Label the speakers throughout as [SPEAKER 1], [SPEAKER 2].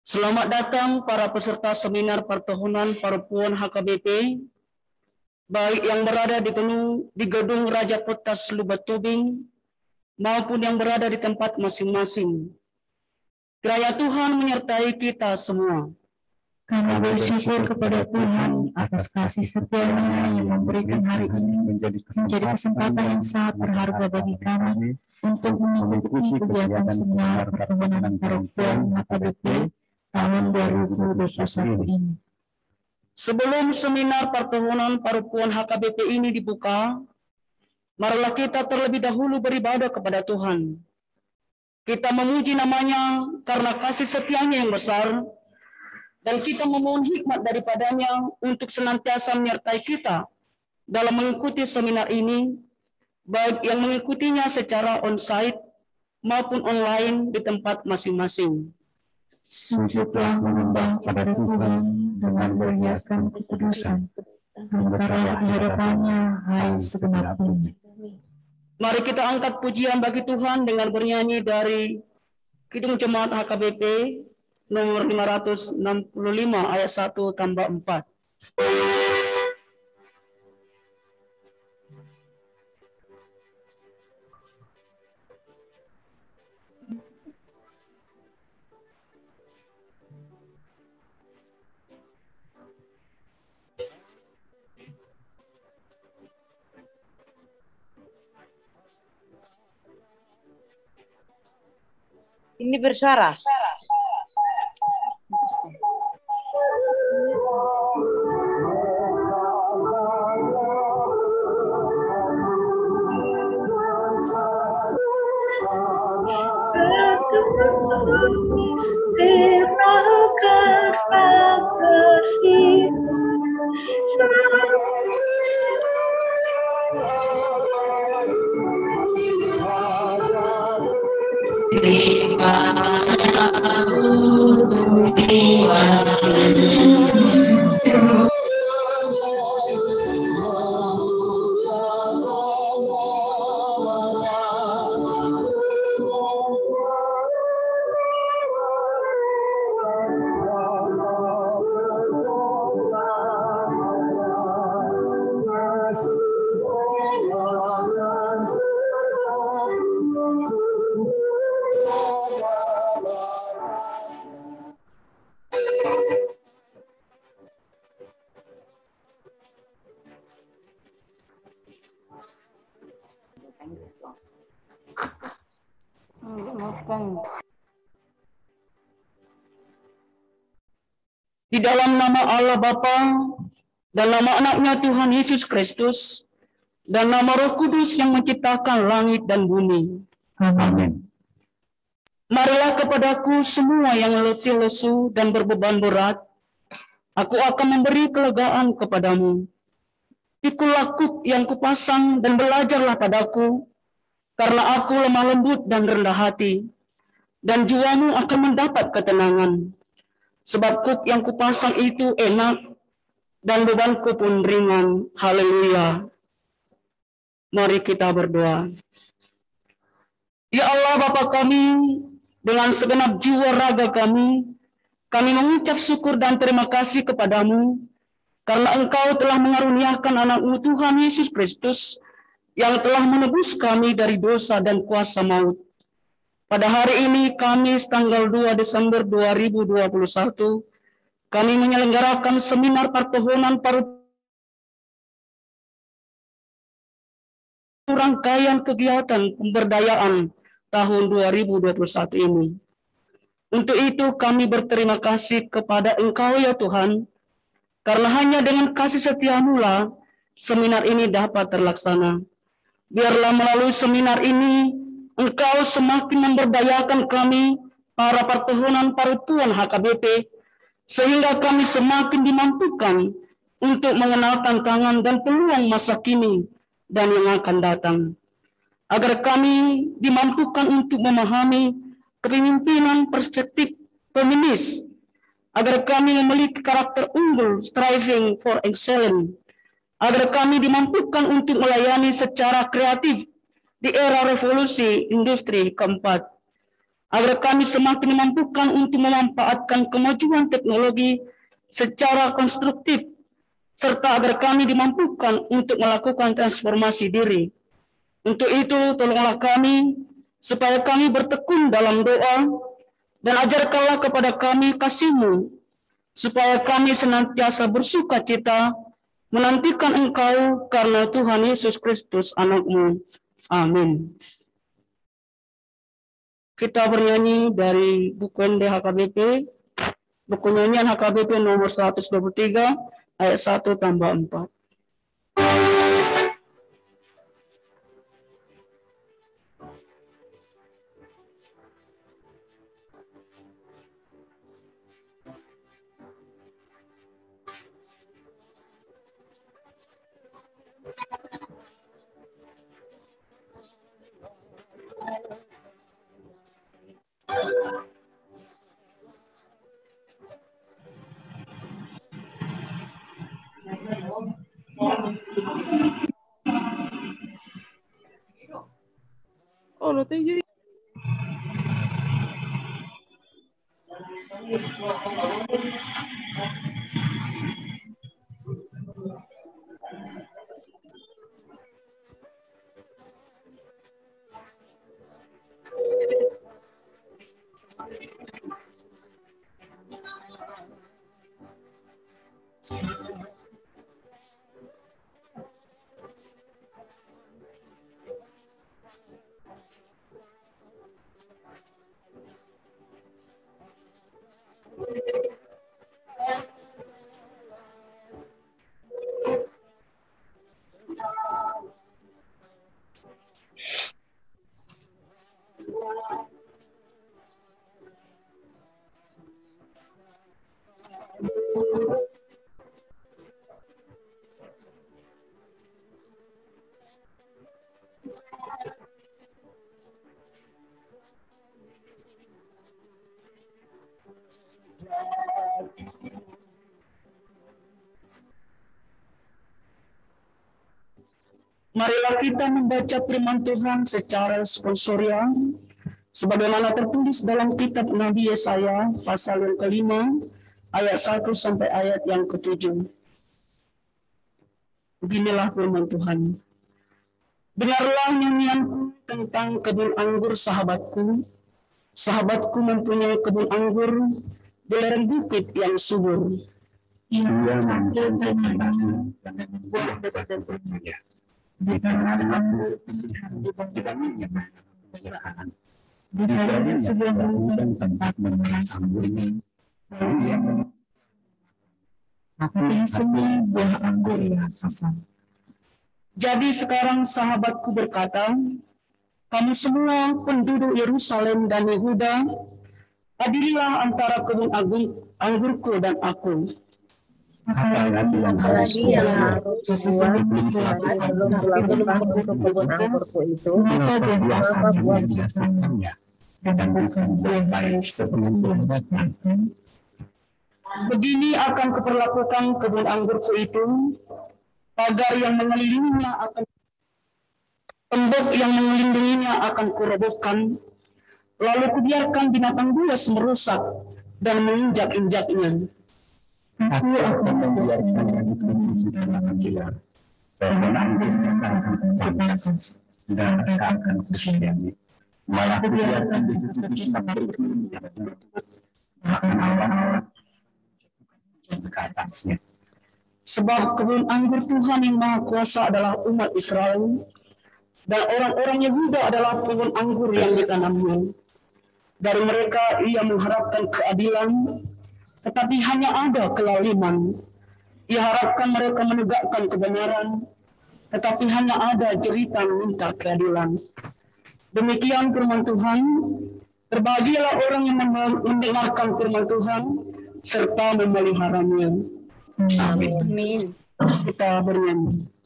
[SPEAKER 1] Selamat datang para peserta seminar pertahunan Perempuan HKBP, baik yang berada di gedung Raja Petas Lubuk Tubing maupun yang berada di tempat masing-masing. Kiranya Tuhan menyertai kita semua.
[SPEAKER 2] Kami bersyukur kepada Tuhan atas kasih setia-Nya yang memberikan hari ini menjadi kesempatan yang sangat berharga bagi kami untuk mengikuti kegiatan seminar pertahunan Perempuan HKBP tahun 2021 ini.
[SPEAKER 1] Sebelum seminar pertahunan Perempuan HKBP ini dibuka, marilah kita terlebih dahulu beribadah kepada Tuhan. Kita memuji namanya karena kasih setia-Nya yang besar, dan kita memohon hikmat daripadanya untuk senantiasa menyertai kita dalam mengikuti seminar ini, baik yang mengikutinya secara on-site maupun online di tempat masing-masing.
[SPEAKER 2] Sujudlah menyembah kepada Tuhan dengan berhiaskan kekudusan, antara di hadapannya hai segenap bumi.
[SPEAKER 1] Mari kita angkat pujian bagi Tuhan dengan bernyanyi dari Kidung Jemaat HKBP nomor 565 ayat 1 tambah 4.
[SPEAKER 3] Ini bersuara.
[SPEAKER 1] Di dalam nama Allah Bapa dan nama anaknya Tuhan Yesus Kristus dan nama Roh Kudus yang menciptakan langit dan bumi.
[SPEAKER 2] Amin.
[SPEAKER 1] Marilah kepadaku semua yang letih lesu dan berbeban berat, aku akan memberi kelegaan kepadamu. Pikulah kuk yang kupasang dan belajarlah padaku, karena aku lemah lembut dan rendah hati, dan jiwamu akan mendapat ketenangan. Sebab kuk yang kupasang itu enak, dan bebanku pun ringan. Haleluya. Mari kita berdoa. Ya Allah Bapa kami, dengan segenap jiwa raga kami mengucap syukur dan terima kasih kepadamu, karena Engkau telah mengaruniakan anak-Mu Tuhan Yesus Kristus, yang telah menebus kami dari dosa dan kuasa maut. Pada hari ini, Kamis tanggal 2 Desember 2021, kami menyelenggarakan seminar pertahunan rangkaian kegiatan pemberdayaan tahun 2021 ini. Untuk itu kami berterima kasih kepada Engkau ya Tuhan, karena hanya dengan kasih setia-Mu lah seminar ini dapat terlaksana. Biarlah melalui seminar ini Engkau semakin memberdayakan kami, para pertahunan Perempuan HKBP, sehingga kami semakin dimampukan untuk mengenal tantangan dan peluang masa kini dan yang akan datang. Agar kami dimampukan untuk memahami kepemimpinan perspektif feminis, agar kami memiliki karakter unggul, striving for excellence, agar kami dimampukan untuk melayani secara kreatif di era revolusi industri keempat. agar kami semakin dimampukan untuk memanfaatkan kemajuan teknologi secara konstruktif, serta agar kami dimampukan untuk melakukan transformasi diri. Untuk itu, tolonglah kami, supaya kami bertekun dalam doa, dan ajarkanlah kepada kami kasih-Mu, supaya kami senantiasa bersuka cita menantikan Engkau karena Tuhan Yesus Kristus anak-Mu. Amin. Kita bernyanyi dari buku ND HKBP, buku nyanyian HKBP nomor 123, ayat 1 tambah 4.
[SPEAKER 3] Oh, lo tengo.
[SPEAKER 1] Marilah kita membaca firman Tuhan secara responsorial, sebagaimana tertulis dalam kitab Nabi Yesaya pasal yang kelima, ayat 1 sampai ayat yang ke-7. Beginilah firman Tuhan. Dengarlah nyanyianku tentang kebun anggur sahabatku. Sahabatku mempunyai kebun anggur di lereng bukit yang subur.
[SPEAKER 2] Ia mencantumkan buah berbeda-beda. Di tangan anggur pilihan dibandingkan kebahagiaan. Di dalam sebuah hutan tempat memeras anggurnya, tapi semua buah anggur yang sesat.
[SPEAKER 1] Jadi sekarang sahabatku berkata, kamu semua penduduk Yerusalem dan Yehuda, adililah antara kebun anggurku dan aku.
[SPEAKER 2] Apalagi yang harus
[SPEAKER 3] Buat tapi belum masuk ke kebun anggurku itu, maka
[SPEAKER 2] biasanya dan bukan baik sepenuhnya.
[SPEAKER 1] Begini akan kuperlakukan kebun anggurku itu, pagar yang mengelilinginya akan tembok yang melindunginya akan kurobohkan, lalu kubiarkan binatang buas merusak dan menginjak-injaknya.
[SPEAKER 2] Aku akan membiarkan itu di dalam jilat. Pohon anggur akan kupanas dan akan kusiangi. Malah kubiarkan ditutupi sampai dunia bertutup. Bahkan awan-awan ke atasnya.
[SPEAKER 1] Sebab kebun anggur Tuhan yang Maha Kuasa adalah umat Israel, dan orang-orang Yehuda adalah kebun anggur yang ditanamnya. Dari mereka ia mengharapkan keadilan, tetapi hanya ada kelaliman. Ia harapkan mereka menegakkan kebenaran, tetapi hanya ada jeritan minta keadilan. Demikian firman Tuhan. Berbahagialah orang yang mendengarkan firman Tuhan serta memeliharanya.
[SPEAKER 3] amin.
[SPEAKER 1] Kita bernyanyi.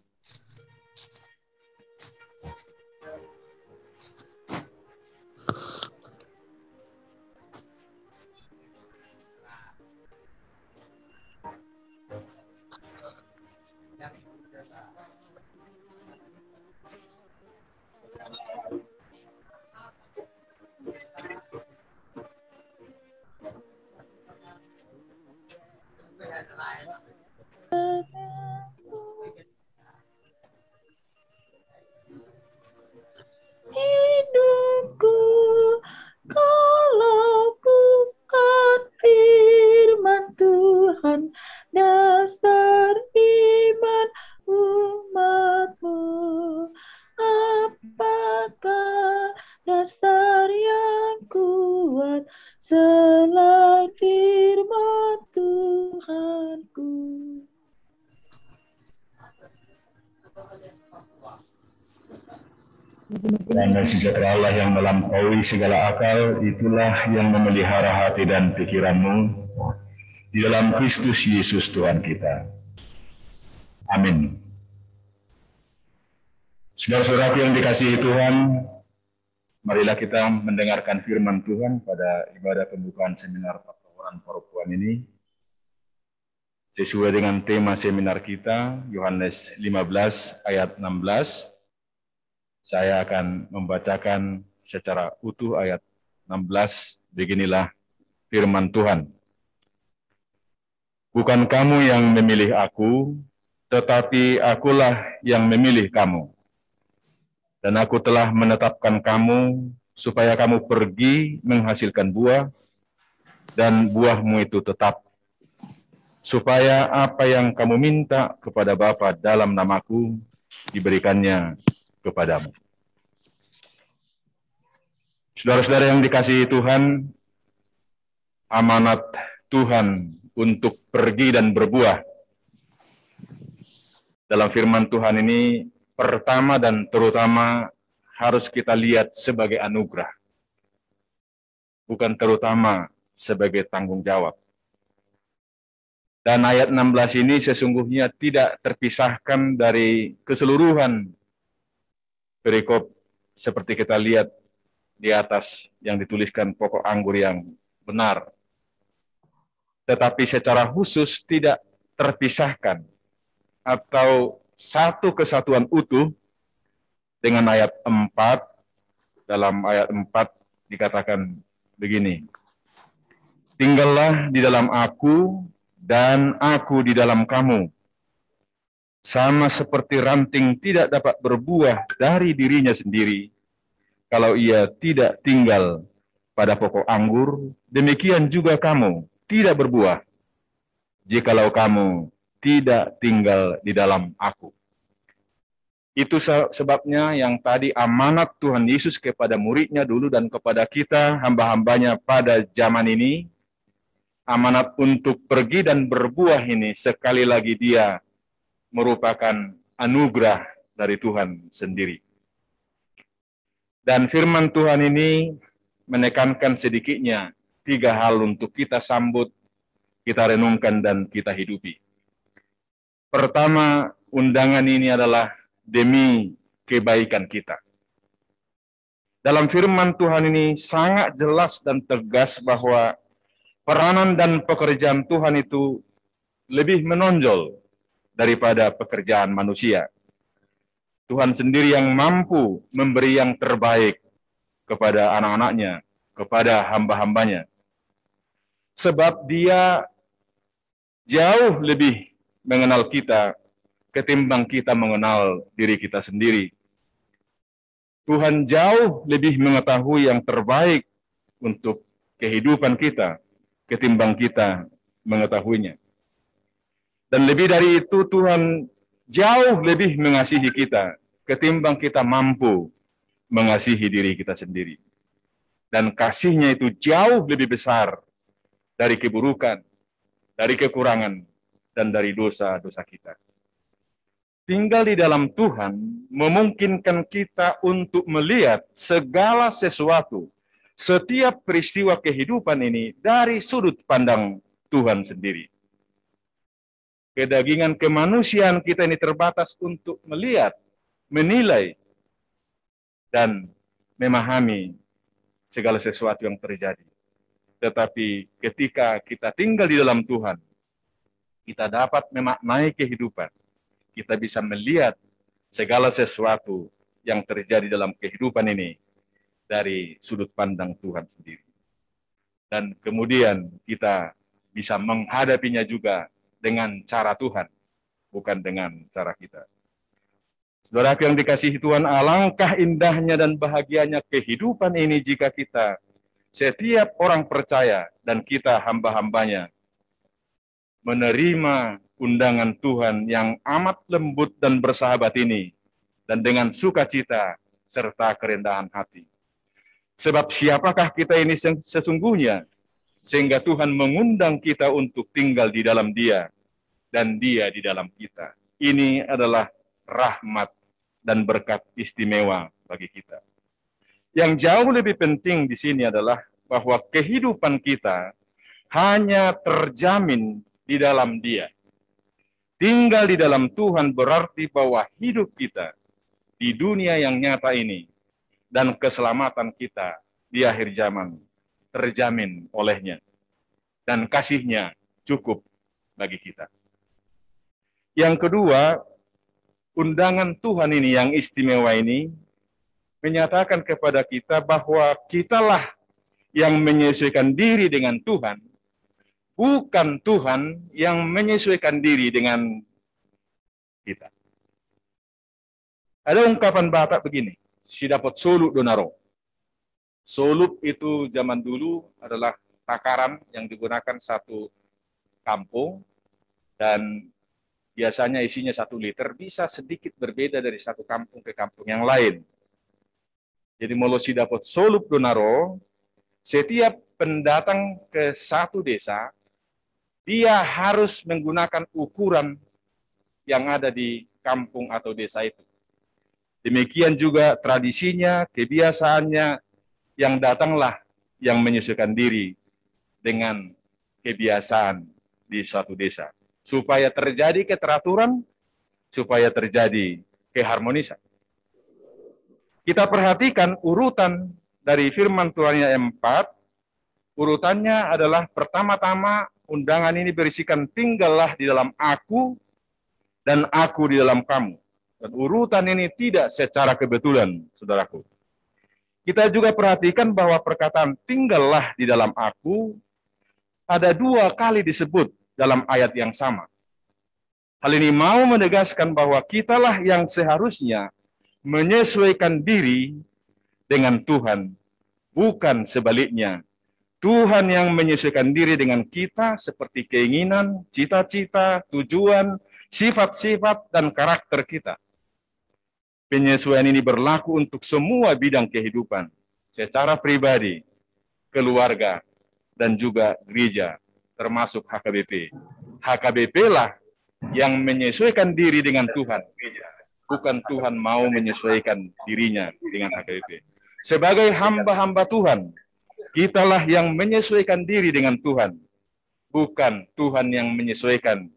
[SPEAKER 3] Tuhan selain firman Tuhanku.
[SPEAKER 4] Damai sejahtera Allah yang melampaui segala akal, itulah yang memelihara hati dan pikiranmu di dalam Kristus Yesus Tuhan kita. Amin. Saudara-saudaraku yang dikasihi Tuhan, marilah kita mendengarkan firman Tuhan pada ibadah pembukaan seminar pertokohan perempuan ini. Sesuai dengan tema seminar kita, Yohanes 15 ayat 16, saya akan membacakan secara utuh ayat 16. Beginilah firman Tuhan. Bukan kamu yang memilih aku, tetapi akulah yang memilih kamu. Dan aku telah menetapkan kamu supaya kamu pergi menghasilkan buah, dan buahmu itu tetap. Supaya apa yang kamu minta kepada Bapa dalam namaku, diberikannya kepadamu. Saudara-saudara yang dikasihi Tuhan, amanat Tuhan untuk pergi dan berbuah. Dalam firman Tuhan ini, pertama dan terutama harus kita lihat sebagai anugerah. Bukan terutama sebagai tanggung jawab. Dan ayat 16 ini sesungguhnya tidak terpisahkan dari keseluruhan perikop seperti kita lihat di atas yang dituliskan pokok anggur yang benar. Tetapi secara khusus tidak terpisahkan atau satu kesatuan utuh dengan ayat 4. Dalam ayat 4 dikatakan begini. Tinggallah di dalam aku dan aku di dalam kamu. Sama seperti ranting tidak dapat berbuah dari dirinya sendiri, kalau ia tidak tinggal pada pokok anggur, demikian juga kamu tidak berbuah, jikalau kamu tidak tinggal di dalam aku. Itu sebabnya yang tadi amanat Tuhan Yesus kepada muridnya dulu dan kepada kita, hamba-hambanya pada zaman ini, amanat untuk pergi dan berbuah ini sekali lagi dia merupakan anugerah dari Tuhan sendiri. Dan firman Tuhan ini menekankan sedikitnya 3 hal untuk kita sambut, kita renungkan, dan kita hidupi. Pertama, undangan ini adalah demi kebaikan kita. Dalam firman Tuhan ini sangat jelas dan tegas bahwa peranan dan pekerjaan Tuhan itu lebih menonjol daripada pekerjaan manusia. Tuhan sendiri yang mampu memberi yang terbaik kepada anak-anaknya, kepada hamba-hambanya. Sebab dia jauh lebih mengenal kita ketimbang kita mengenal diri kita sendiri. Tuhan jauh lebih mengetahui yang terbaik untuk kehidupan kita ketimbang kita mengetahuinya. Dan lebih dari itu, Tuhan jauh lebih mengasihi kita ketimbang kita mampu mengasihi diri kita sendiri. Dan kasihnya itu jauh lebih besar dari keburukan, dari kekurangan, dan dari dosa-dosa kita. Tinggal di dalam Tuhan memungkinkan kita untuk melihat segala sesuatu, setiap peristiwa kehidupan ini dari sudut pandang Tuhan sendiri. Kedagingan kemanusiaan kita ini terbatas untuk melihat, menilai, dan memahami segala sesuatu yang terjadi. Tetapi ketika kita tinggal di dalam Tuhan, kita dapat memaknai kehidupan. Kita bisa melihat segala sesuatu yang terjadi dalam kehidupan ini dari sudut pandang Tuhan sendiri. Dan kemudian kita bisa menghadapinya juga dengan cara Tuhan, bukan dengan cara kita. Saudaraku yang dikasihi Tuhan, alangkah indahnya dan bahagianya kehidupan ini jika kita, setiap orang percaya dan kita hamba-hambanya, menerima undangan Tuhan yang amat lembut dan bersahabat ini, dan dengan sukacita serta kerendahan hati. Sebab siapakah kita ini sesungguhnya, sehingga Tuhan mengundang kita untuk tinggal di dalam Dia, dan Dia di dalam kita. Ini adalah rahmat dan berkat istimewa bagi kita. Yang jauh lebih penting di sini adalah bahwa kehidupan kita hanya terjamin di dalam Dia. Tinggal di dalam Tuhan berarti bahwa hidup kita di dunia yang nyata ini dan keselamatan kita di akhir zaman terjamin olehnya. Dan kasih-Nya cukup bagi kita. Yang kedua, undangan Tuhan ini yang istimewa ini menyatakan kepada kita bahwa kitalah yang menyesuaikan diri dengan Tuhan, bukan Tuhan yang menyesuaikan diri dengan kita. Ada ungkapan Batak begini, si dapat solup donaro. Solup itu zaman dulu adalah takaran yang digunakan satu kampung, dan biasanya isinya 1 liter, bisa sedikit berbeda dari satu kampung ke kampung yang lain. Jadi molo si dapat solup donaro, setiap pendatang ke satu desa, dia harus menggunakan ukuran yang ada di kampung atau desa itu. Demikian juga tradisinya, kebiasaannya, yang datanglah yang menyesuaikan diri dengan kebiasaan di suatu desa. Supaya terjadi keteraturan, supaya terjadi keharmonisan. Kita perhatikan urutan dari firman Tuhan ayat 4, urutannya adalah pertama-tama undangan ini berisikan tinggallah di dalam aku dan aku di dalam kamu. Dan urutan ini tidak secara kebetulan, saudaraku. Kita juga perhatikan bahwa perkataan tinggallah di dalam aku ada 2 kali disebut dalam ayat yang sama. Hal ini mau menegaskan bahwa kitalah yang seharusnya menyesuaikan diri dengan Tuhan, bukan sebaliknya. Tuhan yang menyesuaikan diri dengan kita seperti keinginan, cita-cita, tujuan, sifat-sifat, dan karakter kita. Penyesuaian ini berlaku untuk semua bidang kehidupan, secara pribadi, keluarga, dan juga gereja, termasuk HKBP. HKBP lah yang menyesuaikan diri dengan Tuhan, bukan Tuhan mau menyesuaikan dirinya dengan HKBP. Sebagai hamba-hamba Tuhan, kitalah yang menyesuaikan diri dengan Tuhan, bukan Tuhan yang menyesuaikan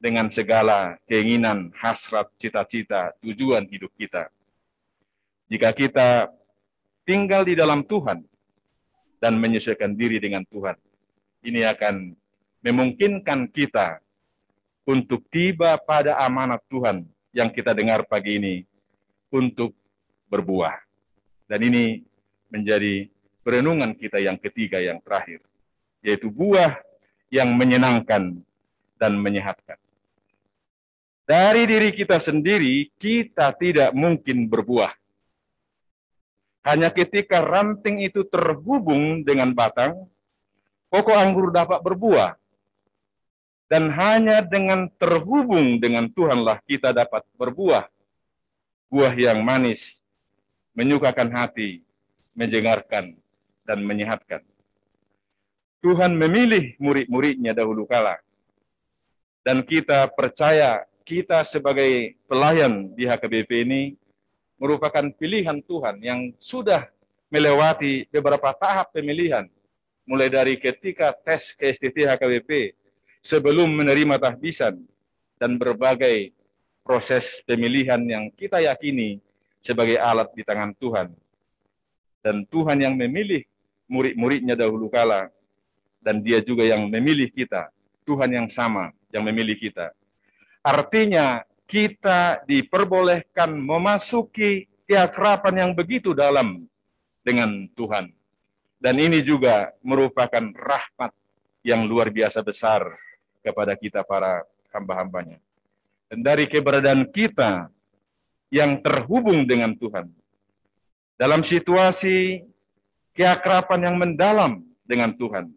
[SPEAKER 4] dengan segala keinginan, hasrat, cita-cita, tujuan hidup kita. Jika kita tinggal di dalam Tuhan dan menyesuaikan diri dengan Tuhan, ini akan memungkinkan kita untuk tiba pada amanat Tuhan yang kita dengar pagi ini untuk berbuah. Dan ini menjadi perenungan kita yang ketiga, yang terakhir, yaitu buah yang menyenangkan dan menyehatkan. Dari diri kita sendiri, kita tidak mungkin berbuah. Hanya ketika ranting itu terhubung dengan batang, pokok anggur dapat berbuah. Dan hanya dengan terhubung dengan Tuhanlah kita dapat berbuah. Buah yang manis, menyukakan hati, menyengarkan, dan menyehatkan. Tuhan memilih murid-muridnya dahulu kala. Dan kita percaya kita sebagai pelayan di HKBP ini merupakan pilihan Tuhan yang sudah melewati beberapa tahap pemilihan. Mulai dari ketika tes ke STT HKBP, sebelum menerima tahbisan, dan berbagai proses pemilihan yang kita yakini sebagai alat di tangan Tuhan. Dan Tuhan yang memilih murid-muridnya dahulu kala, dan Dia juga yang memilih kita. Tuhan yang sama yang memilih kita. Artinya kita diperbolehkan memasuki keakraban yang begitu dalam dengan Tuhan. Dan ini juga merupakan rahmat yang luar biasa besar kepada kita para hamba-hambanya. Dan dari keberadaan kita yang terhubung dengan Tuhan, dalam situasi keakraban yang mendalam dengan Tuhan,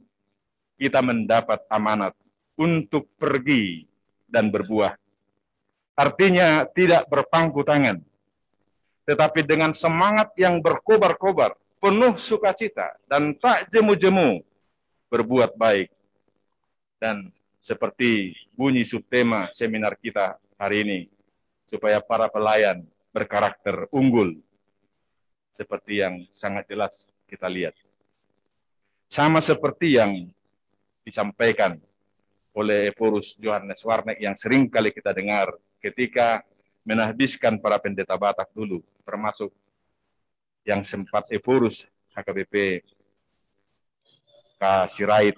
[SPEAKER 4] kita mendapat amanat untuk pergi dan berbuah. Artinya tidak berpangku tangan, tetapi dengan semangat yang berkobar-kobar, penuh sukacita dan tak jemu-jemu berbuat baik. Dan seperti bunyi subtema seminar kita hari ini, supaya para pelayan berkarakter unggul, seperti yang sangat jelas kita lihat. Sama seperti yang disampaikan oleh Ephorus Johannes Warnek yang sering kali kita dengar ketika menahbiskan para pendeta Batak dulu, termasuk yang sempat Ephorus HKBP Sirait.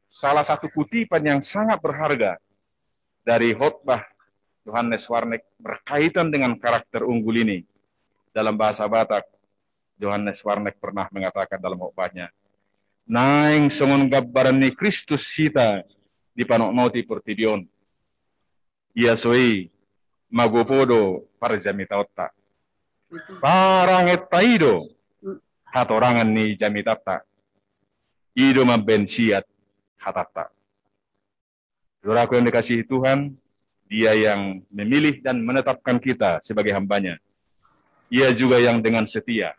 [SPEAKER 4] Salah satu kutipan yang sangat berharga dari khotbah Johannes Warnek berkaitan dengan karakter unggul ini. Dalam bahasa Batak, Johannes Warnek pernah mengatakan dalam khotbahnya, "Naing songon gabbaran ni Kristus sita di panoknoti pertidion. Ia soi magopodo parjamitaotta. Paranget taido hatorangan ni jamitata. Ido mabensiat hatata." Saudaraku yang dikasihi Tuhan, Dia yang memilih dan menetapkan kita sebagai hambanya. Ia juga yang dengan setia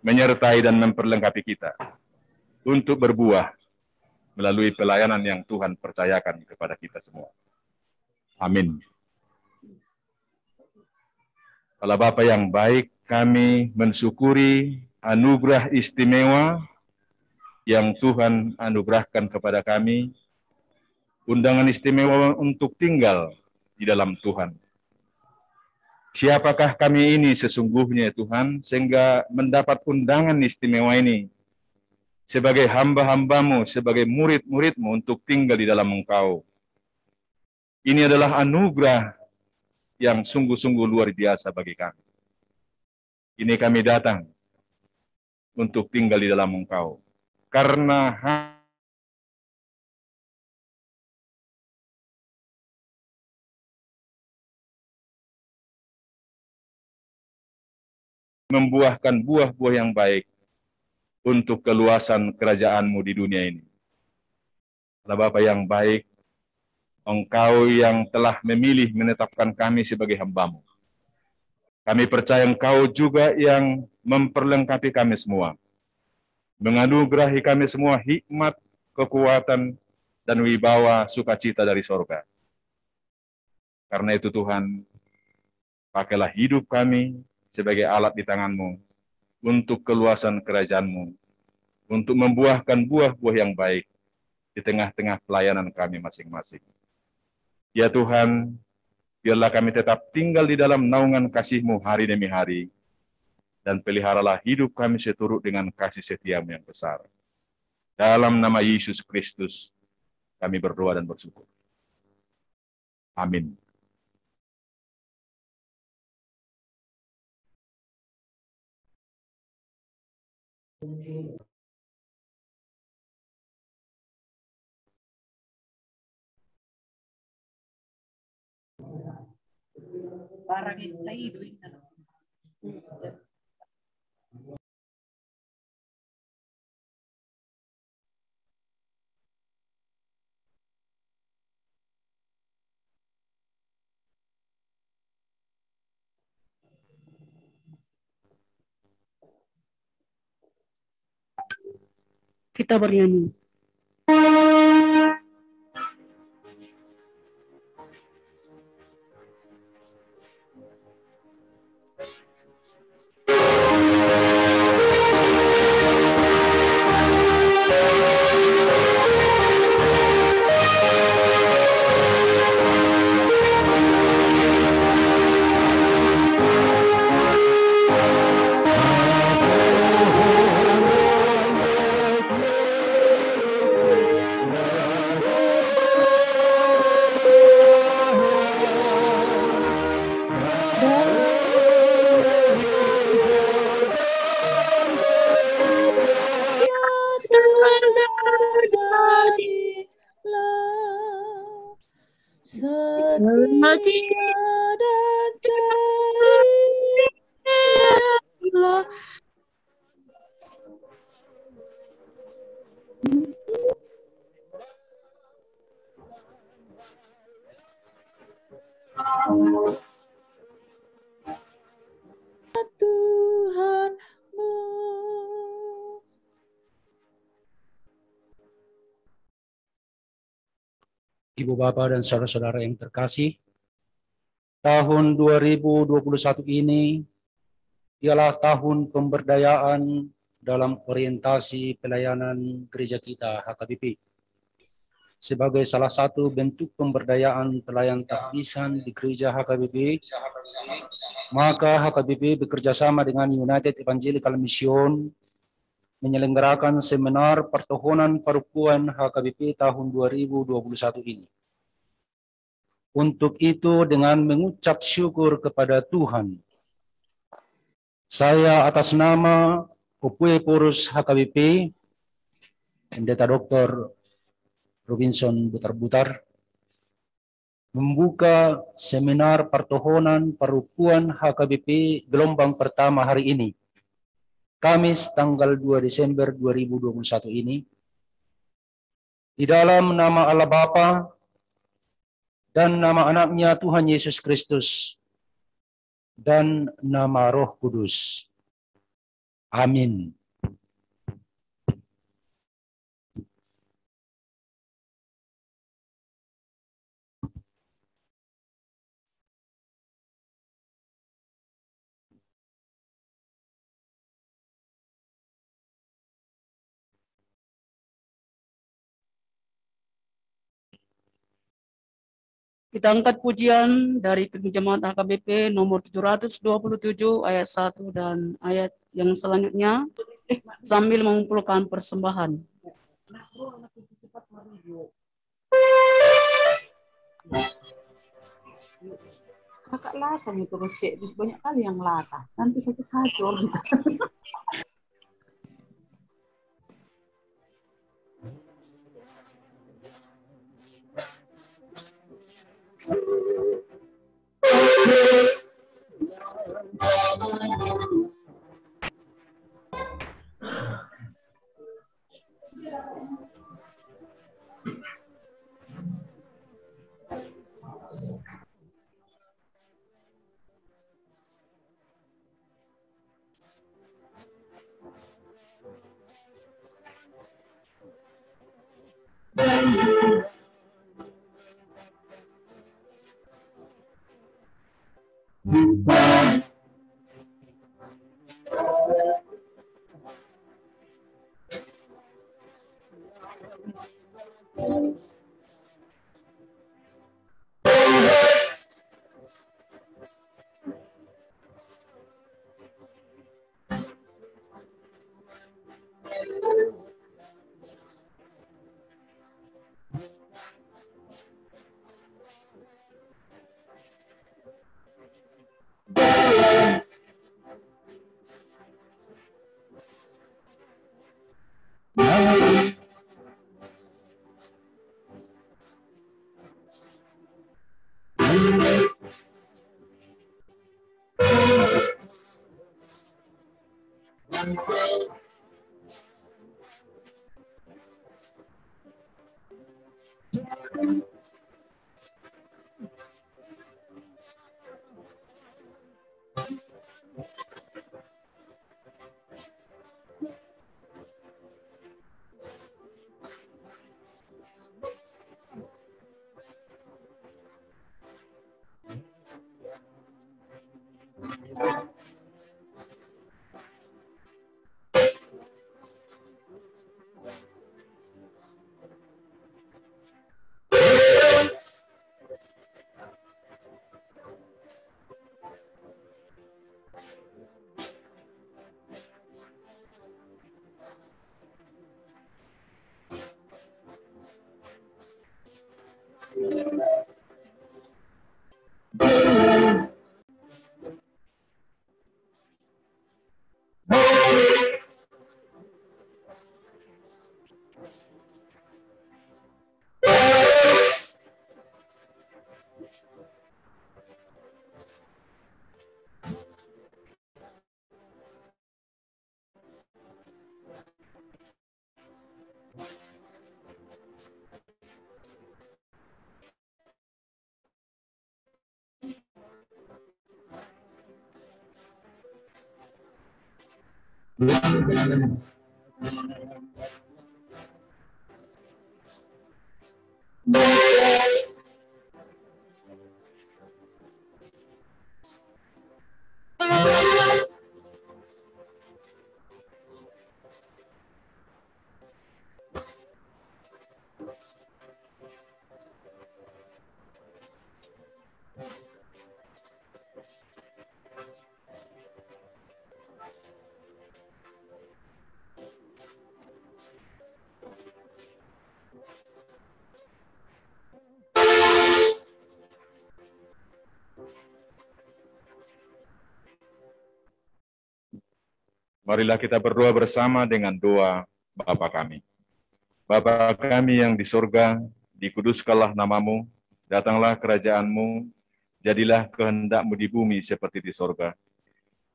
[SPEAKER 4] menyertai dan memperlengkapi kita untuk berbuah melalui pelayanan yang Tuhan percayakan kepada kita semua. Amin. Allah Bapa yang baik, kami mensyukuri anugerah istimewa yang Tuhan anugerahkan kepada kami, undangan istimewa untuk tinggal di dalam Tuhan. Siapakah kami ini sesungguhnya Tuhan, sehingga mendapat undangan istimewa ini sebagai hamba-hambamu, sebagai murid-muridmu untuk tinggal di dalam Engkau. Ini adalah anugerah yang sungguh-sungguh luar biasa bagi kami. Ini kami datang untuk tinggal di dalam Engkau. Karena membuahkan buah-buah yang baik untuk keluasan kerajaan-Mu di dunia ini. Allah Bapa yang baik, Engkau yang telah memilih menetapkan kami sebagai hamba-Mu. Kami percaya Engkau juga yang memperlengkapi kami semua, menganugerahi kami semua hikmat, kekuatan, dan wibawa sukacita dari sorga. Karena itu Tuhan, pakailah hidup kami sebagai alat di tangan-Mu untuk keluasan kerajaan-Mu, untuk membuahkan buah-buah yang baik di tengah-tengah pelayanan kami masing-masing. Ya Tuhan, biarlah kami tetap tinggal di dalam naungan kasih-Mu hari demi hari, dan peliharalah hidup kami seturut dengan kasih setia-Mu yang besar. Dalam nama Yesus Kristus, kami berdoa dan bersyukur. Amin.
[SPEAKER 1] Parang itaído. Kita bernyanyi.
[SPEAKER 2] Tuhanmu
[SPEAKER 5] Ibu Bapak dan saudara-saudara yang terkasih, tahun 2021 ini ialah tahun pemberdayaan dalam orientasi pelayanan gereja kita HKBP. Sebagai salah satu bentuk pemberdayaan pelayan tahbisan di gereja HKBP, maka HKBP bekerjasama dengan United Evangelical Mission menyelenggarakan seminar pertohonan parupuan HKBP tahun 2021 ini. Untuk itu, dengan mengucap syukur kepada Tuhan, saya atas nama Upue Purus HKBP, Pendeta Dr. Robinson Butar-Butar, membuka seminar pertohonan parupuan HKBP gelombang pertama hari ini, Kamis tanggal 2 Desember 2021 ini, di dalam nama Allah Bapa dan nama anaknya Tuhan Yesus Kristus dan nama Roh Kudus. Amin.
[SPEAKER 1] Kita angkat pujian dari Jemaat HKBP nomor 727 ayat 1 dan ayat yang selanjutnya sambil mengumpulkan persembahan.
[SPEAKER 3] Kakak lata nih terus sih, terus banyak kali yang lata. Nanti sakit hati orang.
[SPEAKER 4] Marilah kita berdoa bersama dengan doa Bapa kami. Bapa kami yang di surga, dikuduskanlah namamu, datanglah kerajaanmu, jadilah kehendak-mu di bumi seperti di surga.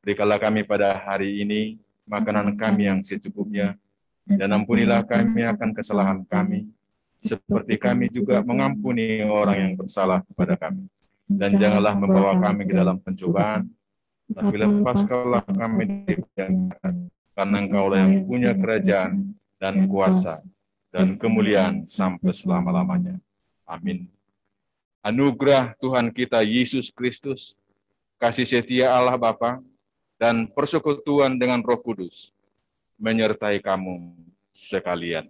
[SPEAKER 4] Berikanlah kami pada hari ini makanan kami yang secukupnya, dan ampunilah kami akan kesalahan kami, seperti kami juga mengampuni orang yang bersalah kepada kami. Dan janganlah membawa kami ke dalam pencobaan, tapi lepaskanlah kami dari jahat, karena Engkaulah yang punya kerajaan dan kuasa dan kemuliaan sampai selama-lamanya. Amin. Anugerah Tuhan kita Yesus Kristus, kasih setia Allah Bapa, dan persekutuan dengan Roh Kudus menyertai kamu sekalian.